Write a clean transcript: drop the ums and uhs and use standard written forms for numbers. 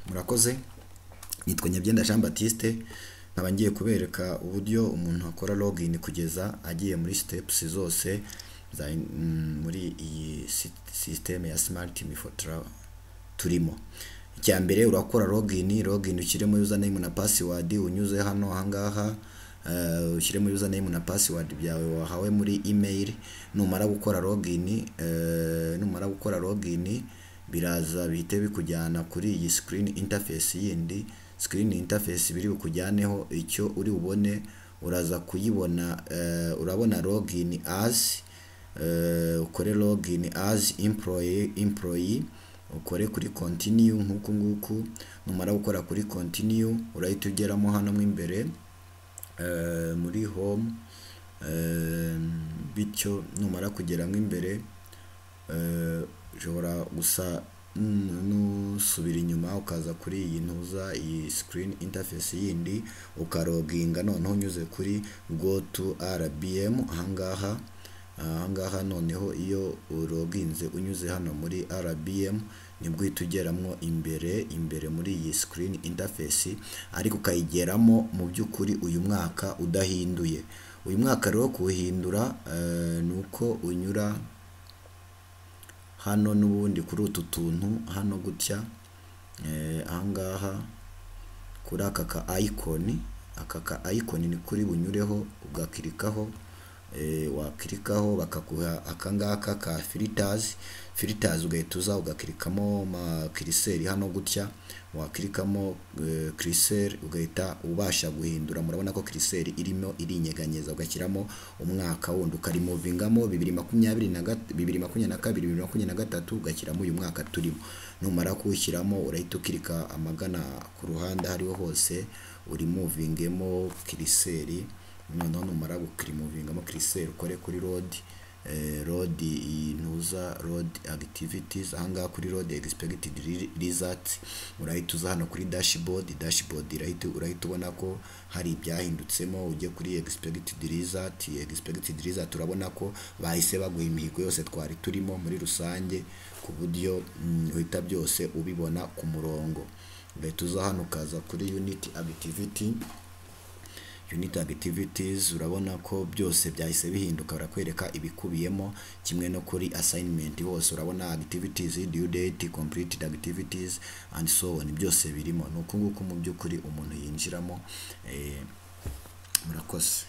Murakoze, nitwa Nyabyenda Jean Baptiste, nkaba ngiye kubereka uburyo umuntu akora login kugeza agiye muri steps zose muri iyi system ya Smart Mifotra turimo. Icya mbere urakora login ushyiremo username na password unyuze hano ahangaha, ushyiremo username na password byawe wahawe muri email. Numara gukora login biraza bihite bikujyana kuri iyi screen interface yindi. Screen interface biri bukujyaneho icyo uri ubone, uraza kuyibona, urabona login as, ukore login as employee, ukore kuri continue nkuko nguku. Numara gukora kuri continue urahita ugeramo hano mo imbere muri home, bityo numara kugeramo imbere ushobora gusa nusubira inyuma ukaza kuri iyi ntuza, iyi screen interface yindi, ukaroginga noneho unyuze kuri go to RBM ahangaha. Noneho iyo uroginze unyuze hano muri RBM nibwo uhita ugeramo imbere muri iyi screen interface, ariko ukayigeramo mu by'ukuri uyu mwaka udahinduye. Uyu mwaka rero kuwuhindura nuko unyura hano n'ubundi kuri utu tuntu hano gutya, ahangaha kuri aka ka icon ni kuri bunyureho ugakirikaho, wakirikaho bakaguha akangaka ka filters ugahita uza ugakirikamo kiriseri hano gutya, wakirikamo kiriseri ugahita ubasha guhindura. Murabona ko kiriseri irimo irinyeganyeza, ugashyiramo umwaka wundi ukarimuvingamo 2022 2023 ugashyiramo uyu mwaka turimo. Numara kuwushyiramo urahita ukirika amagana ku ruhande hariho hose urimuvingemo kiriseri. Noneho numara gukirimuvingamo kiriseri ukore kuri load intuza load activities. Ahangaha kuri load expected results urahita uza hano kuri dashboard urahita ubona ko hari ibyahindutsemo. Ujye kuri expected result urabona ko bahise baguha imihigo yose twari turimo muri rusange, ku buryo uhita byose ubibona ku murongo. Ugahita uza hano ukaza kuri unit activities, urabona ko byose byahise bihinduka, barakwereka ibikubiyemo, kimwe no kuri assignment hose urabona activities, due date, completed activities and so on, byose birimo. Nuko nguko mu by'ukuri umuntu yinjiramo. Murakoze.